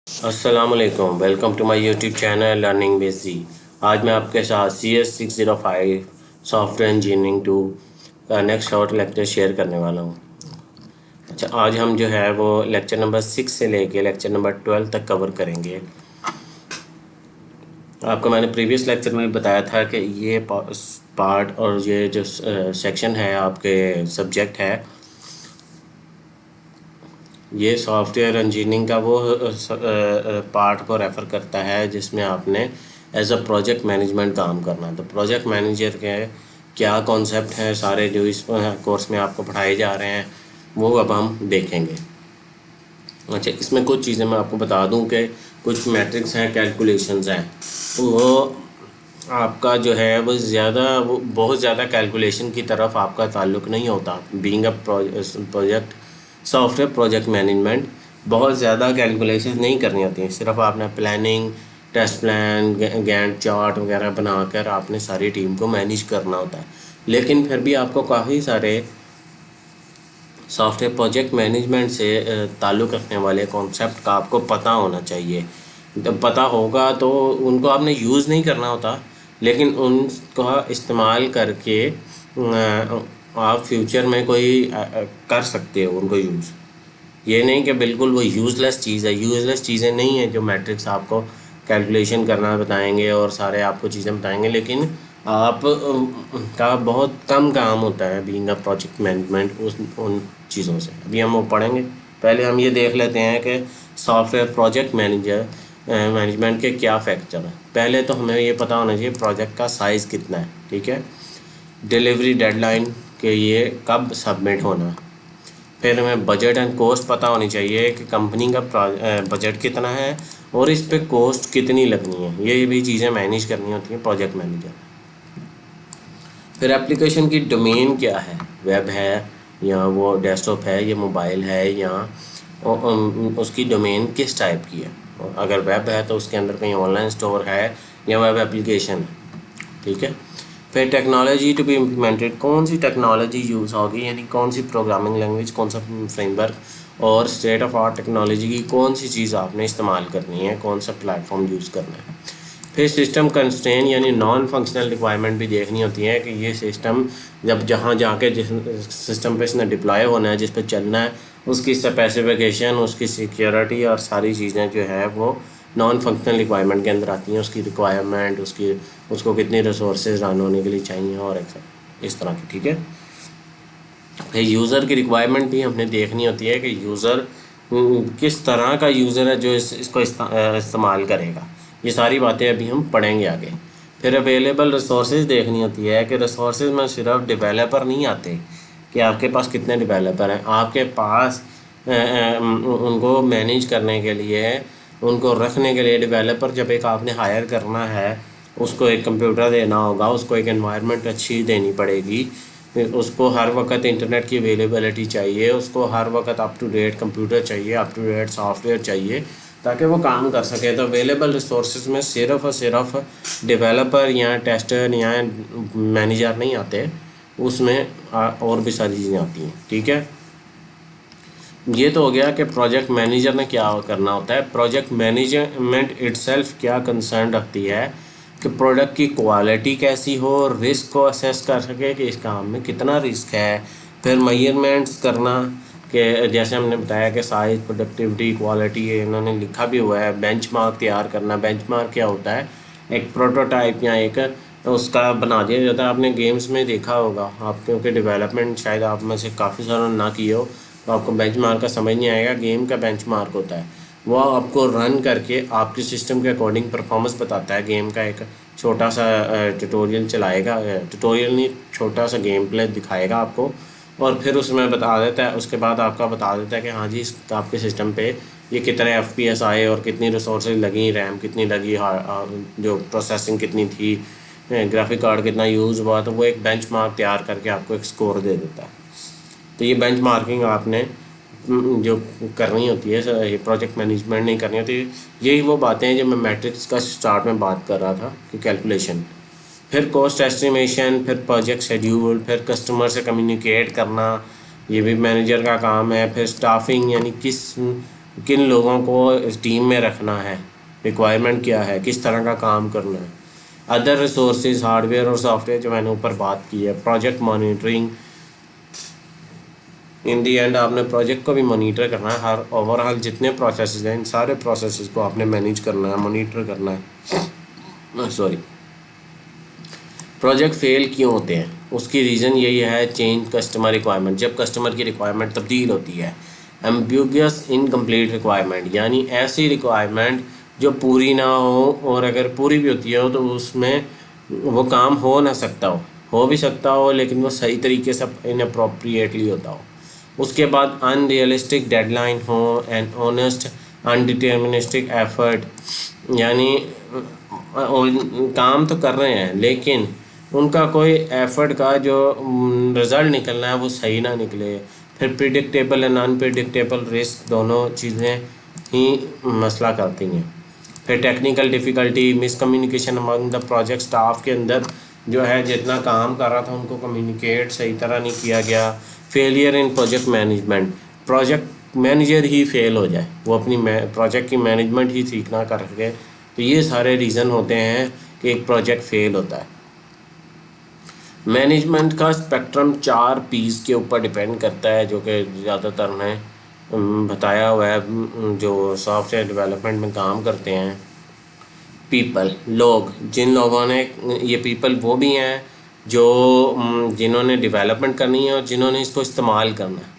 अस्सलामुअलैकुम, welcome to my YouTube channel learning बेसी। आज मैं आपके साथ CS605 सॉफ्टवेयर इंजीनियरिंग 2 का नेक्स्ट शॉर्ट लेक्चर शेयर करने वाला हूँ। अच्छा, आज हम जो है वो लेक्चर नंबर 6 से लेके लेक्चर नंबर 12 तक कवर करेंगे। आपको मैंने प्रीवियस लेक्चर में बताया था कि ये पार्ट और ये जो सेक्शन है आपके सब्जेक्ट है, ये सॉफ्टवेयर इंजीनियरिंग का वो पार्ट को रेफ़र करता है जिसमें आपने एज अ प्रोजेक्ट मैनेजमेंट काम करना है। तो प्रोजेक्ट मैनेजर के क्या कॉन्सेप्ट है, सारे जो इस कोर्स में आपको पढ़ाए जा रहे हैं वो अब हम देखेंगे। अच्छा, इसमें कुछ चीज़ें मैं आपको बता दूं कि कुछ मैट्रिक्स हैं, कैलकुलेशंस हैं, तो वो आपका जो है वो बहुत ज़्यादा कैलकुलेशन की तरफ आपका ताल्लुक़ नहीं होता। Being a project software project management बहुत ज़्यादा कैलकुलेशन नहीं करनी होती है। सिर्फ आपने planning, test plan, Gantt chart वगैरह बनाकर आपने सारी टीम को मैनेज करना होता है। लेकिन फिर भी आपको काफ़ी सारे सॉफ्टवेयर प्रोजेक्ट मैनेजमेंट से ताल्लुक़ रखने वाले कॉन्सेप्ट का आपको पता होना चाहिए। जब पता होगा तो उनको आपने यूज़ नहीं करना होता, लेकिन उनका इस्तेमाल करके आप फ्यूचर में कोई कर सकते हो उनको यूज़। ये नहीं कि बिल्कुल वो यूज़लेस चीज़ है। यूज़लेस चीज़ें नहीं है जो मैट्रिक्स आपको कैलकुलेशन करना बताएंगे और सारे आपको चीज़ें बताएंगे, लेकिन आप का बहुत कम काम होता है बीइंग अ प्रोजेक्ट मैनेजमेंट उन चीज़ों से। अभी हम वो पढ़ेंगे। पहले हम ये देख लेते हैं कि सॉफ्टवेयर प्रोजेक्ट मैनेजमेंट के क्या फैक्टर हैं। पहले तो हमें ये पता होना चाहिए प्रोजेक्ट का साइज़ कितना है, ठीक है। डिलीवरी डेडलाइन के ये कब सबमिट होना है। फिर हमें बजट एंड कॉस्ट पता होनी चाहिए कि कंपनी का बजट कितना है और इस पे कॉस्ट कितनी लगनी है। ये भी चीज़ें मैनेज करनी होती हैं प्रोजेक्ट मैनेजर। फिर एप्लीकेशन की डोमेन क्या है, वेब है या वो डेस्कटॉप है या मोबाइल है या उसकी डोमेन किस टाइप की है। अगर वेब है तो उसके अंदर कहीं ऑनलाइन स्टोर है या वेब एप्लीकेशन है, ठीक है। फिर टेक्नोलॉजी टू बी इम्प्लीमेंटेड, कौन सी टेक्नोलॉजी यूज़ होगी, यानी कौन सी प्रोग्रामिंग लैंग्वेज, कौन सा फ्रेमवर्क और स्टेट ऑफ आर्ट टेक्नोलॉजी की कौन सी चीज़ आपने इस्तेमाल करनी है, कौन सा प्लेटफॉर्म यूज़ करना है। फिर सिस्टम कंस्ट्रेन यानी नॉन फंक्शनल रिक्वायरमेंट भी देखनी होती है कि ये सिस्टम जब जहाँ जाके जिस सिस्टम पे इसने डिप्लॉय होना है, जिस पे चलना है, उसकी स्पेसिफिकेशन, उसकी सिक्योरिटी और सारी चीज़ें जो है वो नॉन फंक्शनल रिक्वायरमेंट के अंदर आती हैं। उसकी रिक्वायरमेंट, उसको कितनी रिसोर्सेज रन होने के लिए चाहिए और इस तरह की, ठीक है। फिर यूज़र की रिक्वायरमेंट भी हमने देखनी होती है कि यूज़र किस तरह का यूज़र है जो इसको इस्तेमाल करेगा। ये सारी बातें अभी हम पढ़ेंगे आगे। फिर अवेलेबल रिसोर्सेज देखनी होती है कि रिसोर्सेज में सिर्फ डेवलपर नहीं आते कि आपके पास कितने डेवलपर हैं। आपके पास उनको मैनेज करने के लिए, उनको रखने के लिए डेवलपर जब एक आपने हायर करना है, उसको एक कंप्यूटर देना होगा, उसको एक एनवायरनमेंट अच्छी देनी पड़ेगी, उसको हर वक्त इंटरनेट की अवेलेबिलिटी चाहिए, उसको हर वक्त अप टू डेट कंप्यूटर चाहिए, अप टू डेट सॉफ्टवेयर चाहिए ताकि वो काम कर सके। तो अवेलेबल रिसोर्सेज में सिर्फ और सिर्फ डेवलपर या टेस्टर या मैनेजर नहीं आते, उसमें और भी सारी चीज़ें आती हैं, ठीक है। ये तो हो गया कि प्रोजेक्ट मैनेजर ने क्या करना होता है। प्रोजेक्ट मैनेजमेंट इटसेल्फ क्या कंसर्न रखती है कि प्रोडक्ट की क्वालिटी कैसी हो, रिस्क को असेस कर सके कि इस काम में कितना रिस्क है। फिर मेजरमेंट्स करना कि जैसे हमने बताया कि साइज, प्रोडक्टिविटी, क्वालिटी, इन्होंने लिखा भी हुआ है। बेंचमार्क तैयार करना। बेंचमार्क क्या होता है, एक प्रोटोटाइप या एक उसका बना दिया जाता है। आपने गेम्स में देखा होगा, आप क्योंकि डेवलपमेंट शायद आप में से काफ़ी सारा ना किए हो तो आपको बेंचमार्क का समझ नहीं आएगा। गेम का बेंचमार्क होता है, वो आपको रन करके आपके सिस्टम के अकॉर्डिंग परफॉर्मेंस बताता है। गेम का एक छोटा सा ट्यूटोरियल चलाएगा, ट्यूटोरियल नहीं, छोटा सा गेम प्ले दिखाएगा आपको, और फिर उसमें बता देता है, उसके बाद आपका बता देता है कि हाँ जी आपके सिस्टम पे ये कितने FPS आए और कितनी रिसोर्सेज लगी, रैम कितनी लगी, जो प्रोसेसिंग कितनी थी, ग्राफिक कार्ड कितना यूज़ हुआ। तो वो एक बेंचमार्क तैयार करके आपको एक स्कोर दे देता है। तो ये बेंचमार्किंग आपने जो करनी होती है, ये प्रोजेक्ट मैनेजमेंट नहीं करनी होती। यही वो बातें हैं जो मैं मैट्रिक्स का स्टार्ट में बात कर रहा था कि कैलकुलेशन। फिर कॉस्ट एस्टिमेशन, फिर प्रोजेक्ट शेड्यूल, फिर कस्टमर से कम्युनिकेट करना, ये भी मैनेजर का काम है। फिर स्टाफिंग यानी किस किन लोगों को इस टीम में रखना है, रिक्वायरमेंट क्या है, किस तरह का काम करना है। अदर रिसोर्सेज हार्डवेयर और सॉफ्टवेयर जो मैंने ऊपर बात की है। Project monitoring, in the and आपने प्रोजेक्ट को भी मॉनिटर करना है। हर ओवरऑल जितने प्रोसेसेस हैं इन सारे प्रोसेसेस को आपने मैनेज करना है, मॉनिटर करना है। सॉरी, प्रोजेक्ट फेल क्यों होते हैं, उसकी रीज़न यही है चेंज कस्टमर रिक्वायरमेंट। जब कस्टमर की रिक्वायरमेंट तब्दील होती है। एम्बिगुअस इनकम्प्लीट रिक्वायरमेंट, यानी ऐसी रिक्वायरमेंट जो पूरी ना हो, और अगर पूरी भी होती हो तो उसमें वो काम हो ना सकता हो भी सकता हो लेकिन वो सही तरीके से इनअप्रोप्रिएटली होता हो। उसके बाद अनरियलिस्टिक डेडलाइन हो एंड ऑनेस्ट अनडिटर्मिनिस्टिक एफर्ट, यानी काम तो कर रहे हैं लेकिन उनका कोई एफर्ट का जो रिज़ल्ट निकलना है वो सही ना निकले। फिर प्रिडिक्टेबल एंड अनप्रिडिक्टेबल रिस्क, दोनों चीज़ें ही मसला करती हैं। फिर technical difficulty, miscommunication among the project staff के अंदर जो है जितना काम कर रहा था उनको कम्युनिकेट सही तरह नहीं किया गया। Failure in project management, project manager he fail हो जाए, वो अपनी प्रोजेक्ट की मैनेजमेंट ही ठीक ना कर सके, तो ये सारे रीज़न होते हैं कि एक प्रोजेक्ट फेल होता है। मैनेजमेंट का स्पेक्ट्रम 4 पीस के ऊपर डिपेंड करता है, जो कि ज़्यादातर ने बताया हुआ है जो सॉफ्टवेयर डेवलपमेंट में काम करते हैं। पीपल, लोग, जिन लोगों ने, ये पीपल वो भी हैं जो जिन्होंने डेवलपमेंट करनी है और जिन्होंने इसको इस्तेमाल करना है।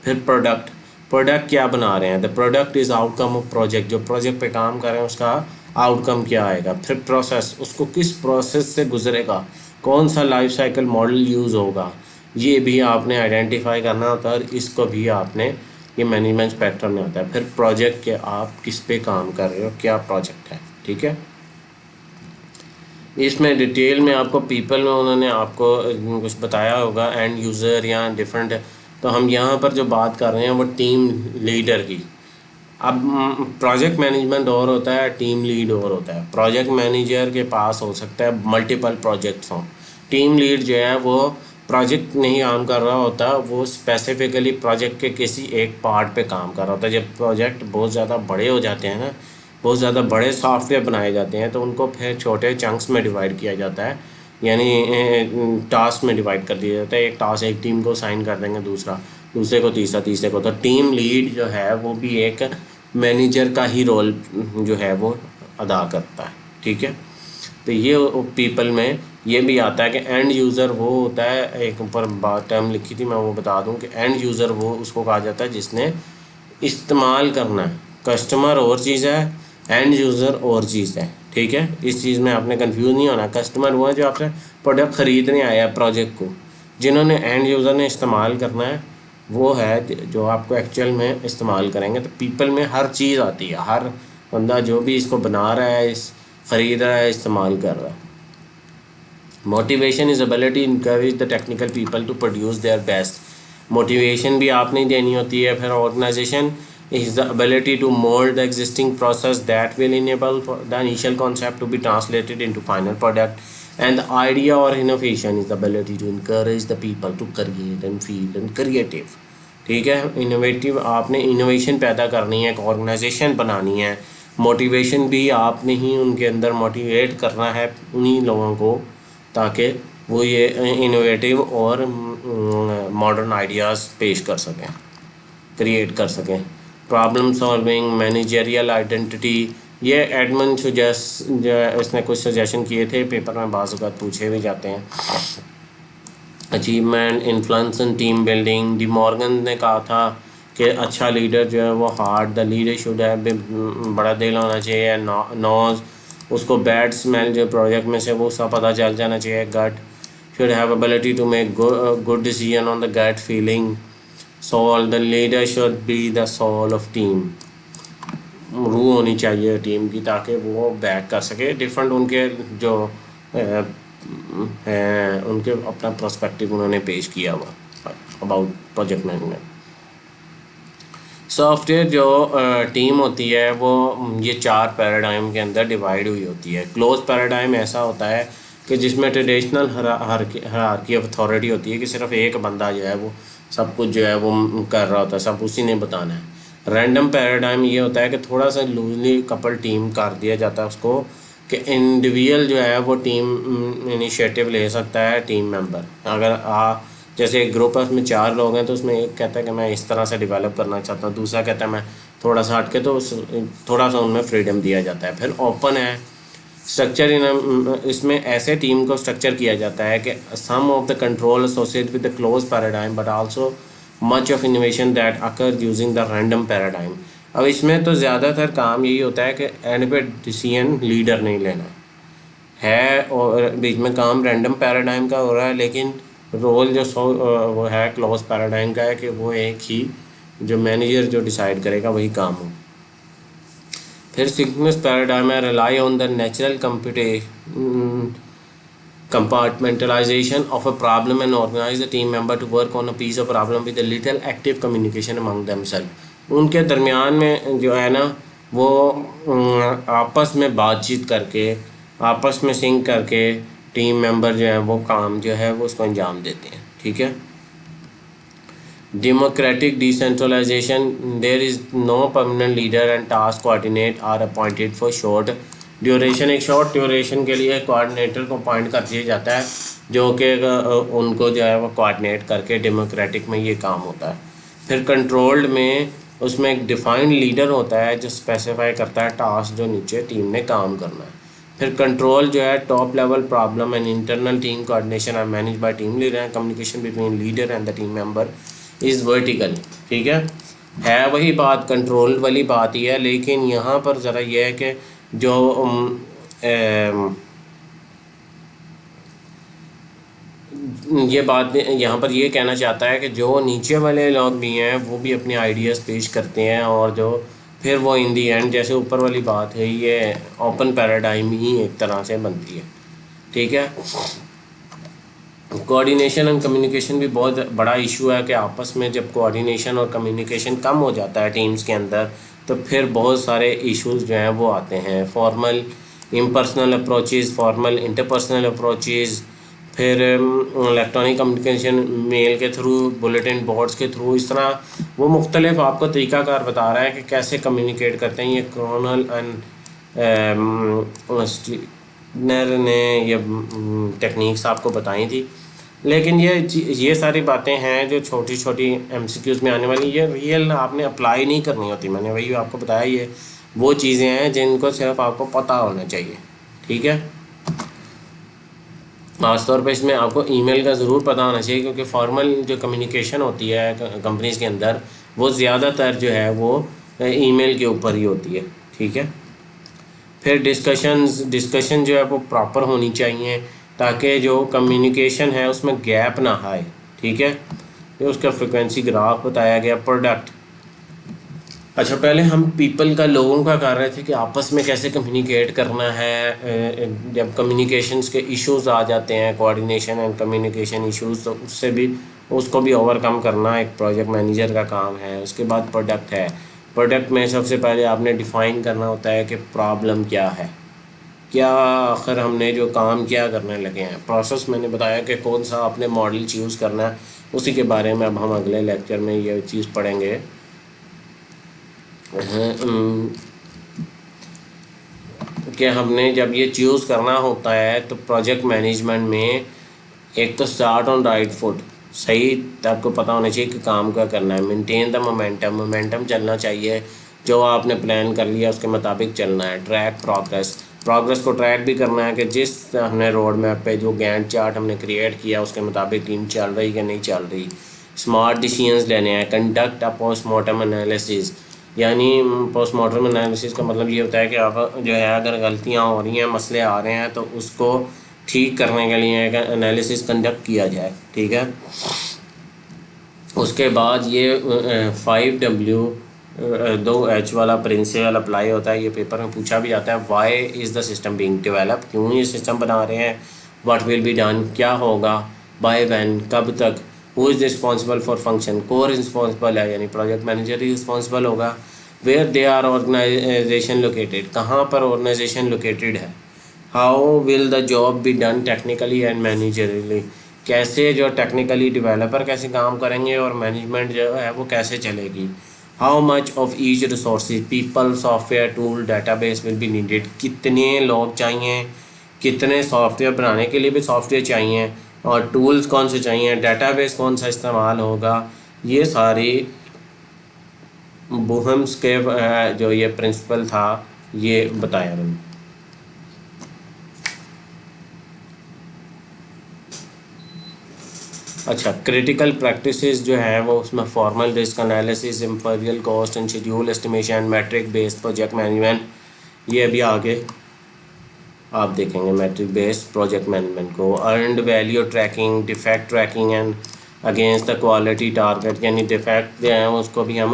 फिर प्रोडक्ट, प्रोडक्ट क्या बना रहे हैं, the product is outcome of project, जो प्रोजेक्ट पे काम कर रहे हैं उसका आउटकम क्या आएगा। फिर प्रोसेस, उसको किस प्रोसेस से गुजरेगा, कौन सा लाइफ साइकिल मॉडल यूज़ होगा, ये भी आपने आइडेंटिफाई करना होता है और इसको भी आपने, ये मैनेजमेंट स्पेक्ट्रम में आता है। फिर प्रोजेक्ट के आप किस पे काम कर रहे हो, क्या प्रोजेक्ट है, ठीक है। इसमें डिटेल में आपको पीपल में उन्होंने आपको कुछ बताया होगा, एंड यूज़र या डिफरेंट, तो हम यहाँ पर जो बात कर रहे हैं वो टीम लीडर की। अब प्रोजेक्ट मैनेजमेंट और होता है, टीम लीड और होता है। प्रोजेक्ट मैनेजर के पास हो सकता है मल्टीपल प्रोजेक्ट्स हों, टीम लीड जो है वो प्रोजेक्ट नहीं काम कर रहा होता, वो स्पेसिफिकली प्रोजेक्ट के किसी एक पार्ट पे काम कर रहा होता है। जब प्रोजेक्ट बहुत ज़्यादा बड़े हो जाते हैं ना, बहुत ज़्यादा बड़े सॉफ्टवेयर बनाए जाते हैं, तो उनको फिर छोटे चंक्स में डिवाइड किया जाता है, यानी टास्क में डिवाइड कर दिया जाता है। एक टास्क एक टीम को साइन कर देंगे, दूसरे को तीसरा, तीसरे को। तो टीम लीड जो है वो भी एक मैनेजर का ही रोल जो है वो अदा करता है, ठीक है। तो ये पीपल में ये भी आता है कि एंड यूज़र वो होता है, एक ऊपर बात टर्म लिखी थी मैं वो बता दूं कि एंड यूज़र वो उसको कहा जाता है जिसने इस्तेमाल करना है। कस्टमर और चीज़ है, एंड यूज़र और चीज़ है, ठीक है। इस चीज़ में आपने कंफ्यूज नहीं होना। कस्टमर वो है जो आपसे प्रोडक्ट ख़रीदने आया है प्रोजेक्ट को, जिन्होंने एंड यूज़र ने इस्तेमाल करना है वो है जो आपको एक्चुअल में इस्तेमाल करेंगे। तो पीपल में हर चीज़ आती है, हर बंदा जो भी इसको बना रहा है, इस ख़रीद रहा है, इस्तेमाल कर रहा है। Motivation is ability encourage the technical people to produce their best, motivation भी आपने देनी होती है। फिर organisation is the ability to mold the existing process that will enable the initial concept to be translated into final product, and the idea or innovation is the ability to encourage the people to create and feel and creative, ठीक है। Innovative, आपने innovation पैदा करनी है, एक organisation बनानी है। Motivation भी आपने ही उनके अंदर मोटिवेट करना है उन्हीं लोगों को, ताकि वो ये इनोवेटिव और मॉडर्न आइडियाज़ पेश कर सकें, क्रिएट कर सकें। प्रॉब्लम सॉल्विंग, मैनेजरियल आइडेंटिटी, ये एडमंड इसने कुछ सजेशन किए थे, पेपर में बाज़ औक़ात पूछे भी जाते हैं। Achievement, influence and team building, De Morgan ने कहा था कि अच्छा लीडर जो है वो hard, the leader should have बड़ा दिल होना चाहिए, नॉज, उसको बैड स्मेल जो प्रोजेक्ट में से वो सब पता चल जाना चाहिए, gut, should have ability to make good decision on the gut feeling, soul, the leader should be the soul of team, रूह होनी चाहिए टीम की ताकि वो बैक कर सके डिफरेंट उनके जो उनके अपना पर्सपेक्टिव उन्होंने पेश किया हुआ अबाउट प्रोजेक्ट मैनेजमेंट। सॉफ्टवेयर जो टीम होती है वो ये 4 पैराडाइम के अंदर डिवाइड हुई होती है। क्लोज पैराडाइम ऐसा होता है कि जिसमें ट्रेडिशनल हायरार्की ऑफ अथॉरिटी होती है कि सिर्फ एक बंदा जो है वो सब कुछ जो है वो कर रहा होता है, सब उसी ने बताना है। रैंडम पैराडाइम ये होता है कि थोड़ा सा लूजली कपल टीम कर दिया जाता है उसको, कि इंडिविजुअल जो है वो टीम इनिशिएटिव ले सकता है टीम मेंबर। अगर जैसे एक ग्रुप है उसमें 4 लोग हैं तो उसमें एक कहता है कि मैं इस तरह से डेवलप करना चाहता हूँ, दूसरा कहता है मैं थोड़ा सा हट के, तो थोड़ा सा उनमें फ्रीडम दिया जाता है। फिर ओपन है स्ट्रक्चर इन इसमें ऐसे टीम को स्ट्रक्चर किया जाता है कि some of the control associate with the close paradigm but also much of innovation that occur using the random paradigm. अब इसमें तो ज़्यादातर काम यही होता है कि एंड पे डिसीजन लीडर नहीं लेना है, और बीच में काम रैंडम पैराडाइम का हो रहा है, लेकिन रोल जो वो है क्लोज पैराडाइम का है कि वो एक ही जो मैनेजर जो डिसाइड करेगा वही काम हो। फिर सिक्वेंस पैराडाइम है rely on the natural compartmentalization of a problem and organize the team member to work on a piece of problem with a little active communication among themselves। उनके दरमियान में जो है ना वो आपस में बातचीत करके, आपस में सिंक करके टीम मेंबर जो है वो काम जो है वो उसको अंजाम देते हैं। ठीक है। Democratic decentralization, there is no permanent leader and task coordinate are appointed for short duration. एक शॉर्ट ड्यूरेशन के लिए कोऑर्डिनेटर को अपॉइंट कर दिया जाता है जो कि उनको जो है वो कोऑर्डिनेट करके डेमोक्रेटिक में ये काम होता है। फिर कंट्रोल्ड में उसमें एक डिफाइंड लीडर होता है जो स्पेसिफाई करता है टास्क जो नीचे टीम ने काम करना है। फिर कंट्रोल जो है top level problem and internal team coordination are manage by team leader and communication between leader and the team member is vertical. ठीक है वही बात कंट्रोल वाली बात ही है, लेकिन यहाँ पर ज़रा यह है कि जो ये बात यहाँ पर ये कहना चाहता है कि जो नीचे वाले लोग भी हैं वो भी अपने आइडियाज़ पेश करते हैं, और जो फिर वो इन दी एंड जैसे ऊपर वाली बात है ये ओपन पैराडाइम ही एक तरह से बनती है। ठीक है। कोऑर्डिनेशन एंड कम्युनिकेशन भी बहुत बड़ा इशू है कि आपस में जब कोऑर्डिनेशन और कम्युनिकेशन कम हो जाता है टीम्स के अंदर तो फिर बहुत सारे इश्यूज जो हैं वो आते हैं। Formal impersonal approaches, formal interpersonal approaches, फिर इलेक्ट्रॉनिक कम्युनिकेशन मेल के थ्रू, बुलेटिन बोर्ड्स के थ्रू, इस तरह वो मुख्तलिफ आपको तरीक़ाकार बता रहा है कि कैसे कम्युनिकेट करते हैं। ये कर्नल एंड स्टीनर ने ये टेक्निक्स आपको बताई थी, लेकिन ये सारी बातें हैं जो छोटी छोटी MCQs में आने वाली, ये रियल आपने अप्लाई नहीं करनी होती। मैंने वही आपको बताया, ये वो चीज़ें हैं जिनको सिर्फ आपको पता होना चाहिए। ठीक है। ख़ासतौर पे इसमें आपको ईमेल का ज़रूर पता होना चाहिए, क्योंकि फॉर्मल जो कम्युनिकेशन होती है कंपनीज़ के अंदर वो ज़्यादातर जो है वो ईमेल के ऊपर ही होती है। ठीक है। फिर डिस्कशन जो है वो प्रॉपर होनी चाहिए ताकि जो कम्युनिकेशन है उसमें गैप ना आए। ठीक है। ये उसका फ्रिक्वेंसी ग्राफ बताया गया। प्रोडक्ट, अच्छा पहले हम पीपल का, लोगों का कर रहे थे कि आपस में कैसे कम्युनिकेट करना है। जब कम्युनिकेशंस के इश्यूज आ जाते हैं, कोऑर्डिनेशन एंड कम्युनिकेशन इश्यूज, तो उससे भी उसको भी ओवरकम करना एक प्रोजेक्ट मैनेजर का काम है। उसके बाद प्रोडक्ट है। प्रोडक्ट में सबसे पहले आपने डिफ़ाइन करना होता है कि प्रॉब्लम क्या है, क्या आखिर हमने जो काम क्या करने लगे हैं। प्रोसेस मैंने बताया कि कौन सा आपने मॉडल चूज़ करना है, उसी के बारे में अब हम अगले लेक्चर में ये चीज़ पढ़ेंगे। कि हमने जब ये चूज़ करना होता है तो प्रोजेक्ट मैनेजमेंट में एक तो स्टार्ट ऑन राइट फुट, सही आपको पता होना चाहिए कि काम क्या करना है। मेंटेन द मोमेंटम चलना चाहिए, जो आपने प्लान कर लिया उसके मुताबिक चलना है। ट्रैक प्रोग्रेस को ट्रैक भी करना है कि जिस हमने रोड मैप पे जो गैंट चार्ट हमने क्रिएट किया उसके मुताबिक टीम चल रही कि नहीं चल रही। स्मार्ट डिसीजंस लेने हैं। कंडक्ट अ पोस्टमार्टम एनालिसिस, यानी पोस्टमार्टम एनालिसिस का मतलब ये होता है कि आप जो है अगर गलतियाँ हो रही हैं, मसले आ रहे हैं, तो उसको ठीक करने के लिए एक एनालिसिस कंडक्ट किया जाए। ठीक है। उसके बाद ये 5W 2H वाला प्रिंसिपल अप्लाई होता है। ये पेपर में पूछा भी जाता है। Why is the system being develop, क्यों ये सिस्टम बना रहे हैं। व्हाट विल बी डन, क्या होगा। बाय व्हेन, कब तक। Who is responsible for function, कोर रिस्पॉन्सिबल है यानी प्रोजेक्ट मैनेजर ही रिस्पॉन्सिबल होगा। Where they are organisation located, कहाँ पर ऑर्गेनाइजेशन लोकेटेड है। How will the job be done technically and managerially, कैसे जो टेक्निकली डेवलपर कैसे काम करेंगे और मैनेजमेंट जो है वो कैसे चलेगी। How much of each resources people software tool database will be needed, कितने लोग चाहिए, कितने सॉफ्टवेयर बनाने के लिए भी सॉफ्टवेयर चाहिए, और टूल्स कौन से चाहिए, डाटाबेस कौन सा इस्तेमाल होगा, ये सारी बोहम्स के जो ये प्रिंसिपल था ये बताया मैंने। अच्छा, क्रिटिकल प्रैक्टिसेस जो है वो उसमें formal risk analysis, imperial cost and schedule estimation, metric based project management, ये अभी आगे आप देखेंगे मैट्रिक बेस्ड प्रोजेक्ट मैनेजमेंट को। Earned value tracking, defect tracking and against the quality target, यानी डिफेक्ट जो है उसको भी हम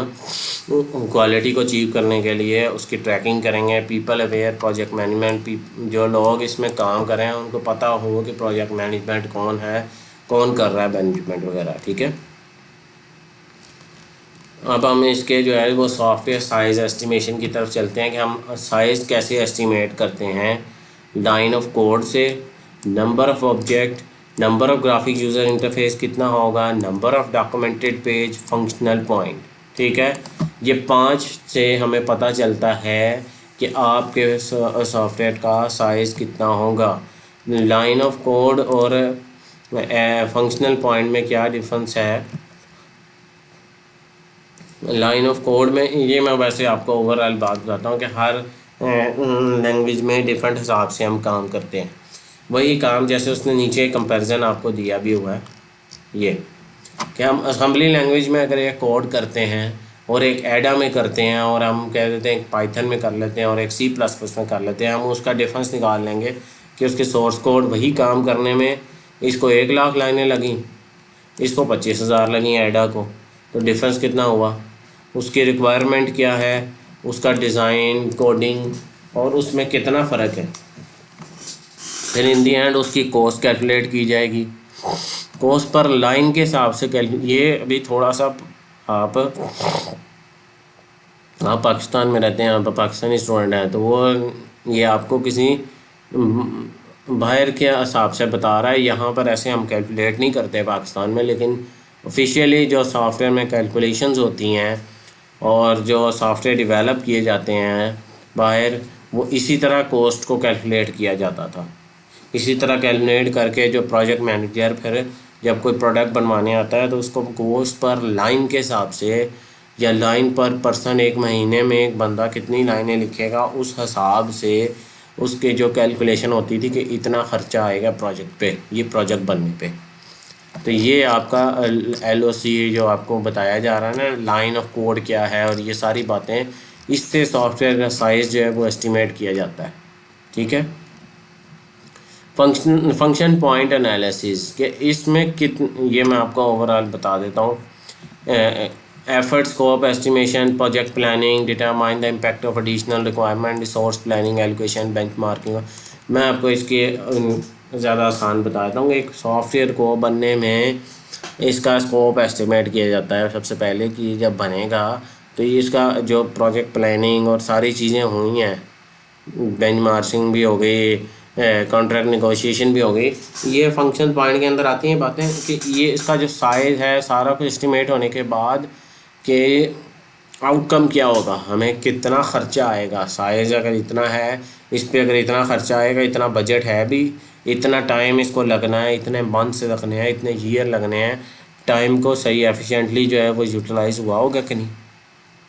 क्वालिटी को अचीव करने के लिए उसकी ट्रैकिंग करेंगे। पीपल अवेयर प्रोजेक्ट मैनेजमेंट, जो लोग इसमें काम कर रहे हैं उनको पता हो कि प्रोजेक्ट मैनेजमेंट कौन है, कौन कर रहा है मैनेजमेंट वगैरह, ठीक है। अब हम इसके जो है वो सॉफ्टवेयर साइज़ एस्टिमेशन की तरफ चलते हैं कि हम साइज़ कैसे एस्टिमेट करते हैं। लाइन ऑफ कोड से, number of object, number of graphic user interface कितना होगा, number of documented page, functional point, ठीक है। ये 5 से हमें पता चलता है कि आपके सॉफ्टवेयर का साइज़ कितना होगा। लाइन ऑफ कोड और फंक्शनल पॉइंट में क्या डिफरेंस है। लाइन ऑफ कोड में ये मैं वैसे आपको ओवरऑल बात बताता हूँ कि हर लैंग्वेज में डिफरेंट हिसाब से हम काम करते हैं। वही काम जैसे उसने नीचे कंपैरिजन आपको दिया भी हुआ है, ये कि हम असेंबली लैंग्वेज में अगर एक कोड करते हैं और एक एडा में करते हैं और हम कह देते हैं एक पाइथन में कर लेते हैं और एक C++ में कर लेते हैं, हम उसका डिफरेंस निकाल लेंगे कि उसके सोर्स कोड वही काम करने में इसको 1 लाख लाइनें लगी, इसको 25,000 लगी एडा को, तो डिफरेंस कितना हुआ, उसकी रिक्वायरमेंट क्या है, उसका डिज़ाइन कोडिंग और उसमें कितना फ़र्क है। फिर इन दी एंड उसकी कॉस्ट कैलकुलेट की जाएगी, कॉस्ट पर लाइन के हिसाब से ये अभी थोड़ा सा आप पाकिस्तान में रहते हैं, आप पाकिस्तानी स्टूडेंट हैं, तो वो ये आपको किसी बाहर के हिसाब से बता रहा है। यहाँ पर ऐसे हम कैलकुलेट नहीं करते पाकिस्तान में, लेकिन ऑफिशियली जो सॉफ्टवेयर में कैलकुलेशंस होती हैं और जो सॉफ्टवेयर डेवलप किए जाते हैं बाहर, वो इसी तरह कॉस्ट को कैलकुलेट किया जाता था। इसी तरह कैलकुलेट करके जो प्रोजेक्ट मैनेजर फिर जब कोई प्रोडक्ट बनवाने आता है तो उसको कॉस्ट पर लाइन के हिसाब से या लाइन पर पर्सन, एक महीने में एक बंदा कितनी लाइनें लिखेगा उस हिसाब से उसके जो कैलकुलेशन होती थी कि इतना ख़र्चा आएगा प्रोजेक्ट पे, ये प्रोजेक्ट बनने पे। तो ये आपका LOC जो आपको बताया जा रहा है ना, लाइन ऑफ कोड क्या है और ये सारी बातें, इससे सॉफ्टवेयर का साइज़ जो है वो एस्टिमेट किया जाता है, ठीक है। फंक्शन पॉइंट एनालिसिस के इसमें ये मैं आपको ओवरऑल बता देता हूँ। Effort scope estimation, project planning, determine the impact of additional requirement, resource planning, allocation, benchmarking. मैं आपको इसके ज़्यादा आसान बता देता हूँ। एक सॉफ्टवेयर को बनने में इसका स्कोप एस्टिमेट किया जाता है सबसे पहले कि जब बनेगा तो ये इसका जो प्रोजेक्ट प्लानिंग और सारी चीज़ें हुई हैं, बेंचमार्किंग भी हो गई, कॉन्ट्रैक्ट नेगोशिएशन भी हो गई, ये फंक्शन पॉइंट के अंदर आती हैं बातें कि ये इसका जो साइज़ है सारा कुछ एस्टिमेट होने के बाद कि आउटकम क्या होगा, हमें कितना ख़र्चा आएगा। साइज़ अगर इतना है, इस पे अगर इतना ख़र्चा आएगा, इतना बजट है भी, इतना टाइम इसको लगना है, इतने मंथ्स लगने हैं, इतने ईयर लगने हैं, टाइम को सही एफिशिएंटली जो है वो यूटिलाइज़ हुआ होगा कि नहीं।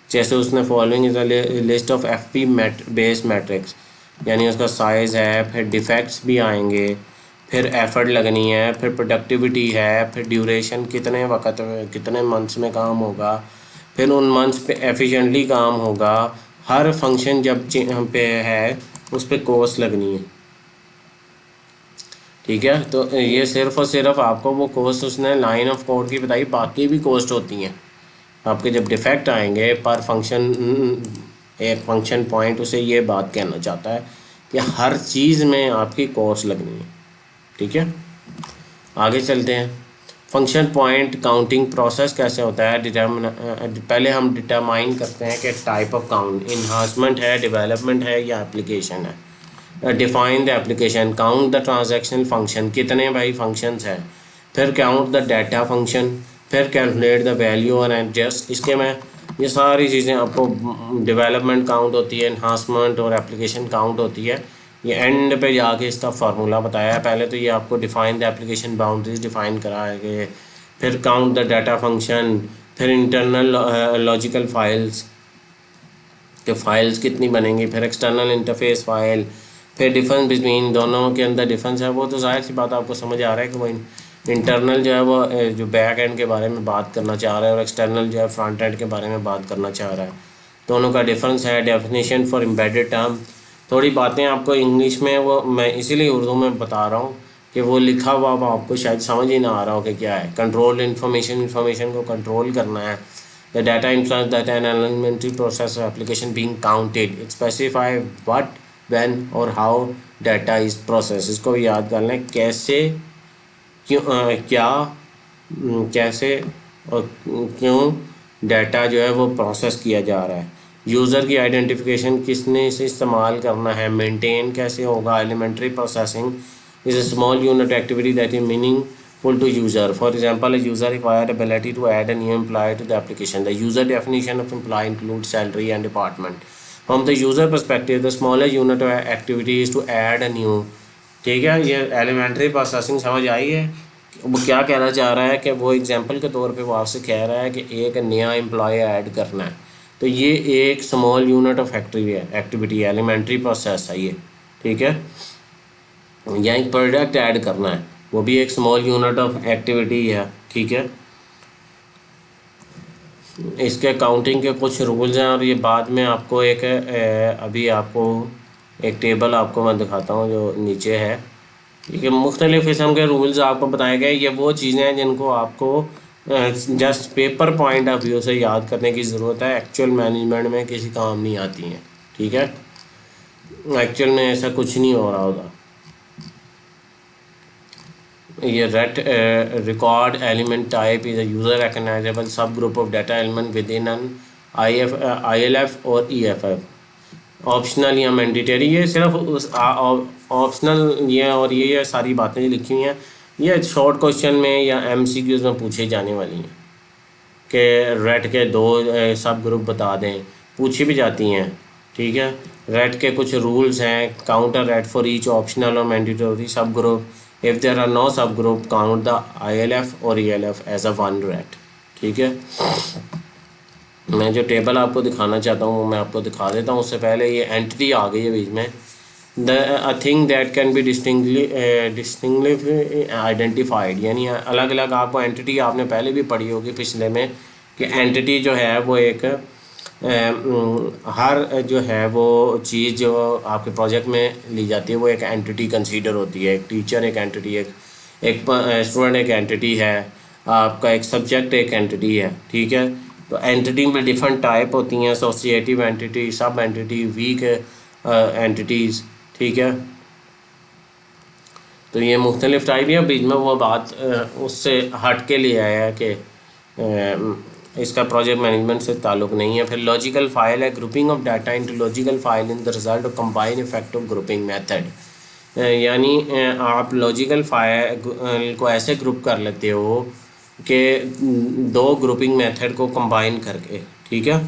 जैसे उसने following is a list of FP based matrix, यानी उसका साइज़ है, फिर डिफेक्ट्स भी आएंगे, फिर एफर्ट लगनी है, फिर प्रोडक्टिविटी है, फिर ड्यूरेशन कितने वक्त कितने मंथ्स में काम होगा, फिर उन मंथ्स पे एफिशिएंटली काम होगा। हर फंक्शन जब पे है उस पर कॉस्ट लगनी है, ठीक है। तो ये सिर्फ़ और सिर्फ आपको वो कॉस्ट उसने लाइन ऑफ कोड की बताई, बाकी भी कॉस्ट होती हैं आपके। जब डिफेक्ट आएंगे पर फंक्शन, एक फंक्शन पॉइंट उसे ये बात कहना चाहता है कि हर चीज़ में आपकी कॉस्ट लगनी है, ठीक है। आगे चलते हैं। फंक्शन पॉइंट काउंटिंग प्रोसेस कैसे होता है। पहले हम डिटरमाइन करते हैं कि टाइप ऑफ काउंट इन्हांसमेंट है, डेवलपमेंट है या एप्लीकेशन है। Define the application, count the transaction function, कितने भाई फंक्शंस हैं। फिर काउंट द डाटा फंक्शन, फिर कैलकुलेट द वैल्यू और एडजस्ट। इसके मैं ये सारी चीज़ें आपको डेवलपमेंट काउंट होती है, एनहांसमेंट और एप्लीकेशन काउंट होती है। ये एंड पे जाके इसका फार्मूला बताया है। पहले तो ये आपको define the application boundaries define कराएंगे, फिर काउंट द डाटा फंक्शन, फिर इंटरनल लॉजिकल फाइल्स के फाइल्स कितनी बनेंगी, फिर एक्सटर्नल इंटरफेस फाइल, फिर डिफरेंस बिटवीन दोनों के अंदर डिफरेंस है। वो तो जाहिर सी बात आपको समझ आ रहा है कि वो इंटरनल जो है वो जो बैक एंड के बारे में बात करना चाह रहा है और एक्सटर्नल जो है फ्रंट एंड के बारे में बात करना चाह रहा है। दोनों का डिफरेंस है। डेफिनेशन फॉर एम्बेडेड टर्म, थोड़ी बातें आपको इंग्लिश में वो मैं इसीलिए उर्दू में बता रहा हूँ कि वो लिखा हुआ आपको शायद समझ ही ना आ रहा हो कि क्या है। कंट्रोल इंफॉर्मेशन को कंट्रोल करना है। The data influence that an elementary process of application being counted. It specify what, when और how data is processed. इसको भी याद कर लें, कैसे, क्यों, क्या, कैसे और क्यों डाटा जो है वो प्रोसेस किया जा रहा है। यूज़र की आइडेंटिफिकेशन किसने इसे इस्तेमाल करना है। मेंटेन कैसे होगा। Elementary processing is a small unit activity that is meaningful to user. For example, a user required ability to add a new employee to the application. The user definition of employee includes salary and department. From the user perspective, the smaller unit of activity is to add a new. ठीक है, ये elementary processing समझ आई है। वो क्या कहना चाह रहा है कि वो एग्जांपल के तौर पे वो आपसे कह रहा है कि एक नया एम्प्लॉय ऐड करना है, तो ये एक small unit of activity elementary process है ये। ठीक है, या एक प्रोडक्ट ऐड करना है, वो भी एक स्मॉल यूनिट ऑफ एक्टिविटी है। ठीक है, इसके काउंटिंग के कुछ रूल्स हैं और ये बाद में आपको एक अभी आपको एक टेबल आपको मैं दिखाता हूँ जो नीचे है। ठीक है, मुख्तलिफ़ किस्म के रूल्स आपको बताए गए। ये वो चीज़ें हैं जिनको आपको just paper point of view से याद करने की ज़रूरत है, एक्चुअल मैनेजमेंट में किसी काम नहीं आती हैं। ठीक है, एक्चुअल में ऐसा कुछ नहीं हो रहा होता। ये record element type is a user recognizable subgroup of data element within an ILF और EFF। ऑप्शनल या मैंडेटरी, ये सिर्फ उस ऑप्शनल ये और ये सारी बातें लिखी हुई हैं, ये शॉर्ट क्वेश्चन में या MCQs में पूछे जाने वाली हैं कि रेट के दो सब ग्रुप बता दें, पूछी भी जाती हैं। ठीक है, रेट के कुछ रूल्स हैं, counter rate for each optional और mandatory sub group. If there are no sub group count the ILF और ELF as a one rate. ठीक है, मैं जो टेबल आपको दिखाना चाहता हूँ वो मैं आपको दिखा देता हूँ। उससे पहले ये एंटिटी आ गई है बीच में। A thing that can be distinctly identified, यानी अलग अलग आपको एंटिटी आपने पहले भी पढ़ी होगी पिछले में कि एंटिटी जो है वो एक हर जो है वो चीज़ जो आपके प्रोजेक्ट में ली जाती है वो एक एंटिटी कंसीडर होती है। एक टीचर एक एंटिटी, एक स्टूडेंट एक एंटिटी है, आपका एक सब्जेक्ट एक एंटिटी है। ठीक है, तो एंटिटी में डिफरेंट टाइप होती हैं, एसोसिएटिव एंटिटी, सब एंटिटी, वीक एंटिटीज़। ठीक है, तो ये मुख्तलिफ टाइप है। बीच में वो बात उससे हट के ले आया है कि इसका प्रोजेक्ट मैनेजमेंट से ताल्लुक़ नहीं है। फिर लॉजिकल फाइल है, grouping of data into logical file in the result of combine effect of grouping method. यानी आप लॉजिकल फाइल को ऐसे ग्रुप कर लेते हो कि दो ग्रुपिंग मेथड को कंबाइन करके। ठीक है,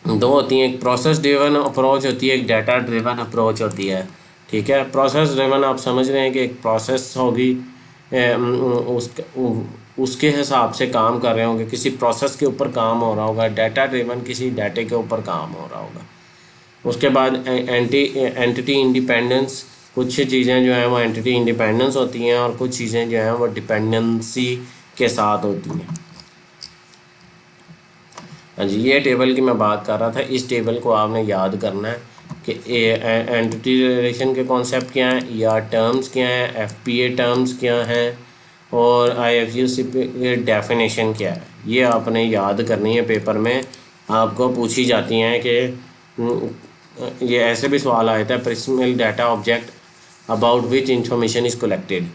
दो होती हैं, एक प्रोसेस ड्रिवन अप्रोच होती है, एक डाटा ड्रिवन अप्रोच होती है। ठीक है, प्रोसेस ड्रिवन आप समझ रहे हैं कि एक प्रोसेस होगी, उसके हिसाब से काम कर रहे होंगे, किसी प्रोसेस के ऊपर काम हो रहा होगा। डाटा ड्रिवन किसी डाटे के ऊपर काम हो रहा होगा। उसके बाद एंटिटी इंडिपेंडेंस, कुछ चीज़ें जो हैं वो एंटिटी इंडिपेंडेंस होती हैं और कुछ चीज़ें जो हैं वो डिपेंडेंसी के साथ होती हैं। हाँ जी, ये टेबल की मैं बात कर रहा था। इस टेबल को आपने याद करना है कि एंटिटी रिलेशन के कॉन्सेप्ट क्या हैं, या टर्म्स क्या हैं, FPA टर्म्स क्या हैं और IFUC डेफिनेशन क्या है। ये आपने याद करनी है, पेपर में आपको पूछी जाती हैं कि ये ऐसे भी सवाल आया था, principal data object about which information is collected.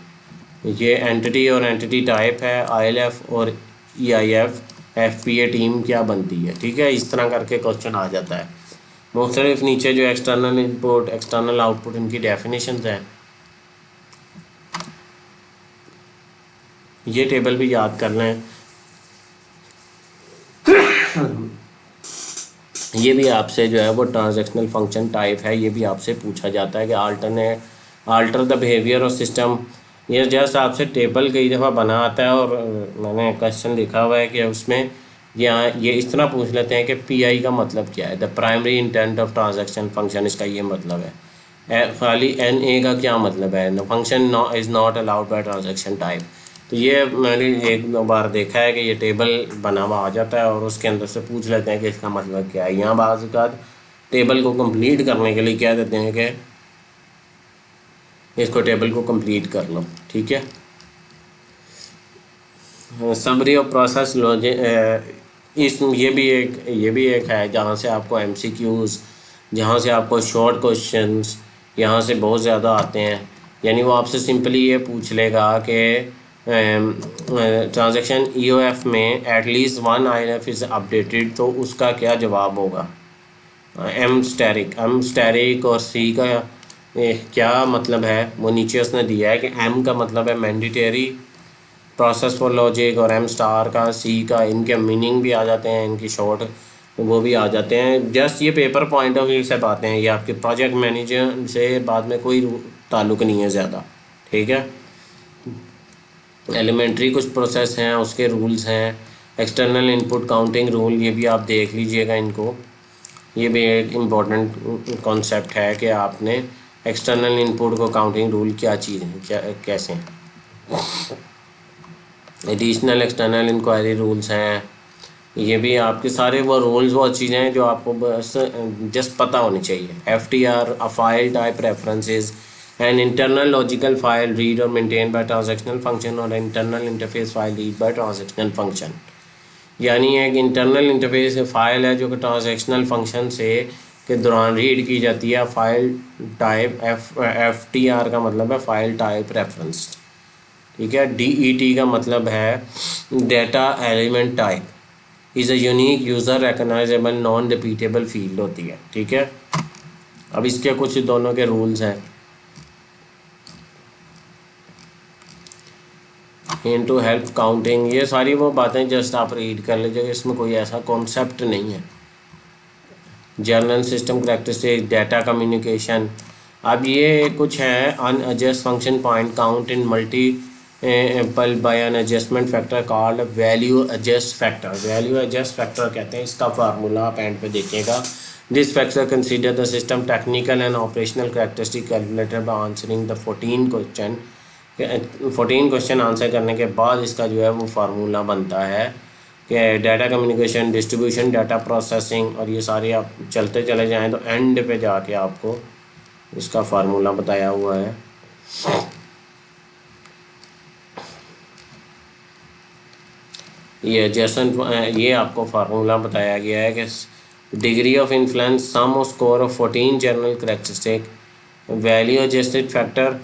ये एंटिटी और एंटिटी टाइप है, ILF और EIF, FPA टीम क्या बनती है। ठीक है, इस तरह करके क्वेश्चन आ जाता है। मुख्तलिफ नीचे जो एक्सटर्नल इनपुट एक्सटर्नल आउटपुट इनकी डेफिनेशंस हैं, ये टेबल भी याद कर लें। ये भी आपसे जो है वो ट्रांजैक्शनल फंक्शन टाइप है, ये भी आपसे पूछा जाता है कि alter the behaviour of system. ये जस्ट आपसे टेबल कई दफ़ा बना आता है और मैंने क्वेश्चन लिखा हुआ है कि उसमें यहाँ ये इस तरह पूछ लेते हैं कि पीआई का मतलब क्या है, the primary intent of transaction function, इसका ये मतलब है। खाली एन ए का क्या मतलब है, the function is not allowed by transaction type. तो ये मैंने एक दो बार देखा है कि ये टेबल बना हुआ आ जाता है और उसके अंदर से पूछ लेते हैं कि इसका मतलब क्या है। यहाँ बाज़ औक़ात टेबल को कंप्लीट करने के लिए क्या देते हैं कि इसको टेबल को कंप्लीट कर लो, ठीक है। समरी ऑफ प्रोसेस लॉजिक, इस ये भी एक है जहाँ से आपको एमसीक्यूज़, जहाँ से आपको शॉर्ट क्वेश्चंस यहाँ से बहुत ज़्यादा आते हैं। यानी वो आपसे सिंपली ये पूछ लेगा कि ट्रांजैक्शन ईओएफ में at least one INF is updated, तो उसका क्या जवाब होगा। एम स्टैरिक और सी का क्या मतलब है वो नीचे उसने दिया है कि एम का मतलब है मैंडेटरी प्रोसेस फॉर लॉजिक, और एम स्टार का, सी का, इनके मीनिंग भी आ जाते हैं, इनकी शॉर्ट वो भी आ जाते हैं। जस्ट ये पेपर पॉइंट ऑफ व्यू से बातें हैं, ये आपके प्रोजेक्ट मैनेजर से बाद में कोई ताल्लुक़ नहीं है ज़्यादा, ठीक है। एलिमेंट्री कुछ प्रोसेस हैं, उसके रूल्स हैं। एक्सटर्नल इनपुट काउंटिंग रूल, ये भी आप देख लीजिएगा इनको, ये भी एक इम्पॉर्टेंट कॉन्सेप्ट है कि आपने एक्सटर्नल इनपुट को काउंटिंग रूल क्या चीज़ है, क्या कैसे हैं। एडिशनल एक्सटर्नल इंक्वायरी रूल्स हैं, ये भी आपके सारे वो रूल्स, वो चीज़ें हैं जो आपको बस जस्ट पता होनी चाहिए। FTR, a file type references, an internal logical file read और मेंटेन बाय ट्रांजैक्शनल फंक्शन, और internal interface file read by transactional function. यानी एक इंटरनल इंटरफेस फाइल है जो कि ट्रांजैक्शनल फंक्शन से के दौरान रीड की जाती है। फाइल टाइप FTR का मतलब है फाइल टाइप रेफरेंस, ठीक है। DET का मतलब है data element type, is a unique user recognisable non repeatable field होती है, ठीक है। अब इसके कुछ दोनों के रूल्स हैं। इनटू हेल्प काउंटिंग, ये सारी वो बातें जस्ट आप रीड कर लीजिए, इसमें कोई ऐसा कॉन्सेप्ट नहीं है। General system characteristic, data communication. अब ये कुछ है, unadjust function point count in multiple by an adjustment factor called value adjust factor. Value adjust factor कहते हैं, इसका फार्मूला आप एंड पे देखिएगा। This factor consider the system technical and operational characteristic calculated by answering the 14 question. 14 question answer करने के बाद इसका जो है वो फार्मूला बनता है कि data communication, distribution, data processing, और ये सारे आप चलते चले जाएं तो एंड पे जाके आपको इसका फार्मूला बताया हुआ है। ये जैसन ये आपको फार्मूला बताया गया है कि डिग्री ऑफ इन्फ्लुएंस सम और score of 14 general characteristic, value adjusted factor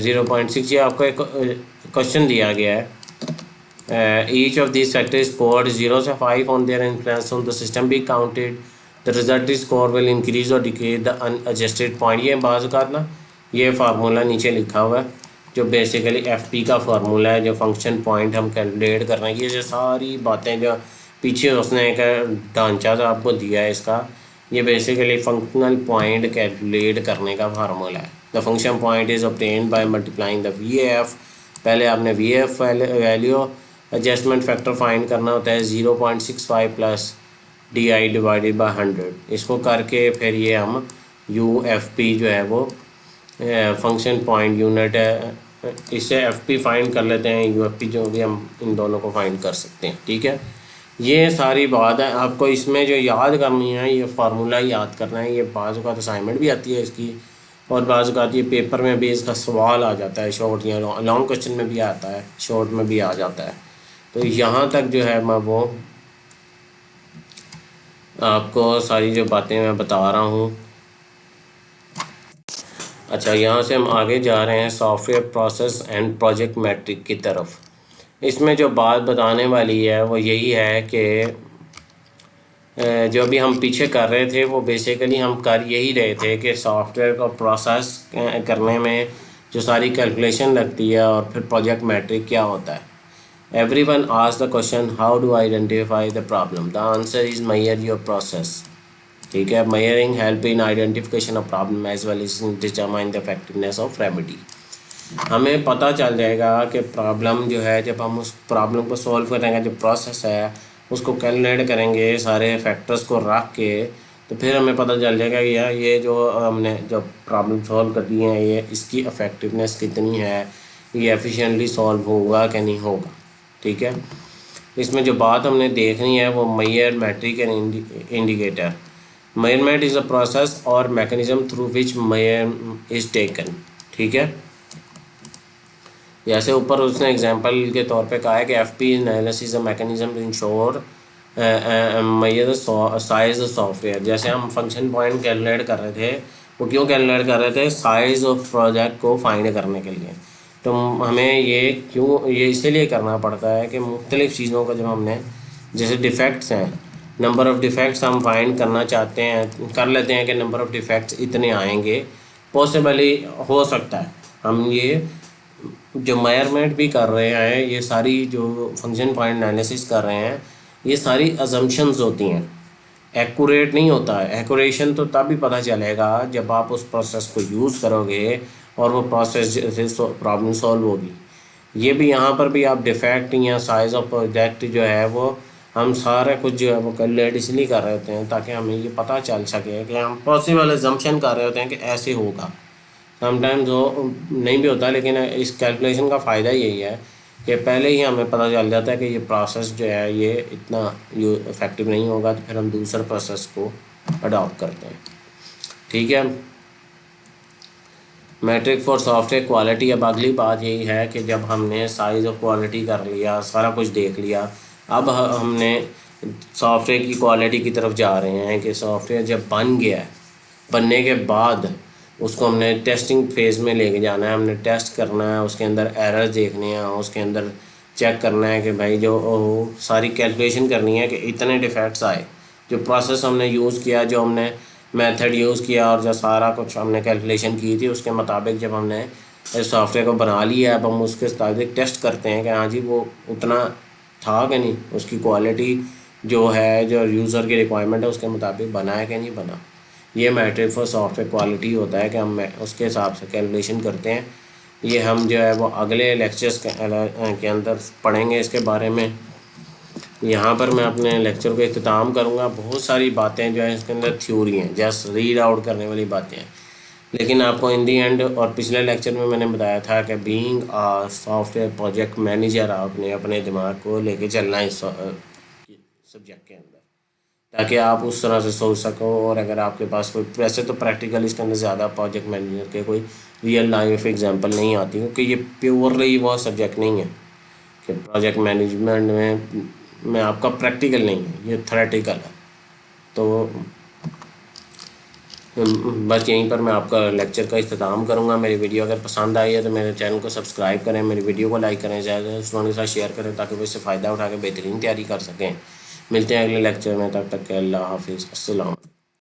0.6। ये आपको एक क्वेश्चन दिया गया है। Each of this factor is scored 0 से 5 on their influence on the system be counted, the result is score will increase और decrease the unadjusted point. ये बाज़ औक़ात ना ये फार्मूला नीचे लिखा हुआ है जो बेसिकली FP का फार्मूला है, जो फंक्शन पॉइंट हम कैलकुलेट कर रहे हैं। ये जो सारी बातें जो पीछे उसने एक ढांचा सा आपको दिया है इसका, ये बेसिकली फंक्शनल पॉइंट कैलकुलेट करने का फार्मूला है। The function point is obtained by multiplying the VAF। पहले आपने VAF value adjustment factor find करना होता है 0.65 प्लस DI डिवाइडेड बाय 100। इसको करके फिर ये हम UFP जो है वो फंक्शन पॉइंट यूनिट है, इससे FP फाइंड कर लेते हैं, UFP जो भी हम इन दोनों को फाइंड कर सकते हैं, ठीक है। ये सारी बात है, आपको इसमें जो याद करनी है ये फार्मूला याद करना है। ये बाज़ औक़ात असाइनमेंट भी आती है इसकी, और बाज़ औक़ात ये पेपर में भी इसका सवाल आ जाता है, शॉर्ट या लॉन्ग क्वेश्चन में भी आता है, शॉर्ट में भी आ जाता है। तो यहाँ तक जो है मैं वो आपको सारी जो बातें मैं बता रहा हूँ। अच्छा, यहाँ से हम आगे जा रहे हैं software process and project metric की तरफ। इसमें जो बात बताने वाली है वो यही है कि जो अभी हम पीछे कर रहे थे वो बेसिकली हम कर यही रहे थे कि सॉफ्टवेयर को प्रोसेस करने में जो सारी कैलकुलेशन लगती है और फिर प्रोजेक्ट मैट्रिक क्या होता है। Everyone asked the question how do identify the problem, the answer is measure your process. ठीक है। Measuring help in identification of problem as well as determine the effectiveness of remedy. हमें पता चल जाएगा कि प्रॉब्लम जो है, जब हम उस प्रॉब्लम को सॉल्व करेंगे, जो प्रोसेस है उसको कैलकुलेट करेंगे सारे फैक्टर्स को रख के, तो फिर हमें पता चल जाएगा कि यार ये जो हमने जब प्रॉब्लम सॉल्व कर दी है, ये इसकी इफ़ेक्टिवनेस कितनी है, ये एफिशिएंटली सॉल्व होगा कि नहीं होगा। ठीक है। इसमें जो बात हमने देखनी है वो major metric and indicator. Measurement is a process और mechanism through which measure is taken. ठीक है। जैसे ऊपर उसने एग्जांपल के तौर पे कहा है कि F P analysis mechanism ensure measure size software. जैसे हम फंक्शन पॉइंट कैलकुलेट कर रहे थे, वो क्यों कैलकुलेट कर रहे थे? साइज़ ऑफ प्रोजेक्ट को फाइंड करने के लिए। तो हमें ये इसीलिए करना पड़ता है कि मुख्तलिफ़ चीज़ों का जब हमने, जैसे डिफ़ेक्ट्स हैं, नंबर ऑफ़ डिफ़ेक्ट्स हम फाइंड करना चाहते हैं, कर लेते हैं कि नंबर ऑफ़ डिफ़ेक्ट्स इतने आएंगे, पॉसिबली हो सकता है। हम ये जो मेजरमेंट भी कर रहे हैं, ये सारी जो फंक्शन पॉइंट एनालिसिस कर रहे हैं, ये सारी अजम्पशंस होती हैं, एक्यूरेट नहीं होता है। एक्यूरेशन तो तब भी पता चलेगा जब आप उस प्रोसेस को यूज़ करोगे और वो प्रोसेस से प्रॉब्लम सॉल्व होगी। ये भी यहाँ पर भी आप डिफेक्ट या साइज़ ऑफ प्रोजेक्ट जो है वो हम सारा कुछ जो है वो कैलकुलेट इसलिए कर रहे होते हैं ताकि हमें ये पता चल सके कि हम पॉसिबल अजम्पशन कर रहे होते हैं कि ऐसे होगा। समटाइम्स वो नहीं भी होता, लेकिन इस कैलकुलेशन का फ़ायदा यही है कि पहले ही हमें पता चल जाता है कि ये प्रोसेस जो है ये इतना इफ़ेक्टिव नहीं होगा, तो फिर हम दूसरे प्रोसेस को अडॉप्ट करते हैं। ठीक है। Metric for software quality. अब अगली बात यही है कि जब हमने साइज़ और क्वालिटी कर लिया, सारा कुछ देख लिया, अब हमने सॉफ्टवेयर की क्वालिटी की तरफ जा रहे हैं कि सॉफ्टवेयर जब बन गया है, बनने के बाद उसको हमने टेस्टिंग फेज़ में लेके जाना है। हमने टेस्ट करना है, उसके अंदर एरर्स देखने हैं, उसके अंदर चेक करना है कि भाई जो सारी कैलकुलेशन करनी है कि इतने डिफेक्ट्स आए, जो प्रोसेस हमने यूज़ किया, जो हमने मेथड यूज़ किया और जो सारा कुछ हमने कैलकुलेशन की थी उसके मुताबिक जब हमने सॉफ्टवेयर को बना लिया, अब हम उसके मुताबिक टेस्ट करते हैं कि हाँ जी वो उतना था कि नहीं, उसकी क्वालिटी जो है, जो यूज़र की रिक्वायरमेंट है उसके मुताबिक बना है कि नहीं बना। ये मैट्रिक फॉर सॉफ्टवेयर क्वालिटी होता है कि हम उसके हिसाब से कैलकुलेशन करते हैं। ये हम जो है वो अगले लेक्चर्स के अंदर पढ़ेंगे इसके बारे में। यहाँ पर मैं अपने लेक्चर को इख्तिताम करूँगा। बहुत सारी बातें जो है इसके अंदर थ्योरी हैं, जस्ट रीड आउट करने वाली बातें हैं, लेकिन आपको इन दी एंड, और पिछले लेक्चर में मैंने बताया था कि being a software project manager आपने अपने दिमाग को लेके चलना है इस सब्जेक्ट के अंदर, ताकि आप उस तरह से सोच सको। और अगर आपके पास कोई, वैसे तो प्रैक्टिकल इसके अंदर ज़्यादा प्रोजेक्ट मैनेजर के कोई रियल लाइफ एग्जांपल नहीं आती, क्योंकि ये प्योरली वो सब्जेक्ट नहीं है कि प्रोजेक्ट मैनेजमेंट में आपका प्रैक्टिकल नहीं है, ये थ्योरेटिकल है। तो बस यहीं पर मैं आपका लेक्चर का इख्तिताम करूँगा। मेरी वीडियो अगर पसंद आई है तो मेरे चैनल को सब्सक्राइब करें, मेरी वीडियो को लाइक करें, ज़्यादा स्टूडेंट के साथ शेयर करें ताकि वो इससे फ़ायदा उठा के बेहतरीन तैयारी कर सकें। मिलते हैं अगले लेक्चर में, तब तक के अल्लाह हाफिज़, अस्सलाम।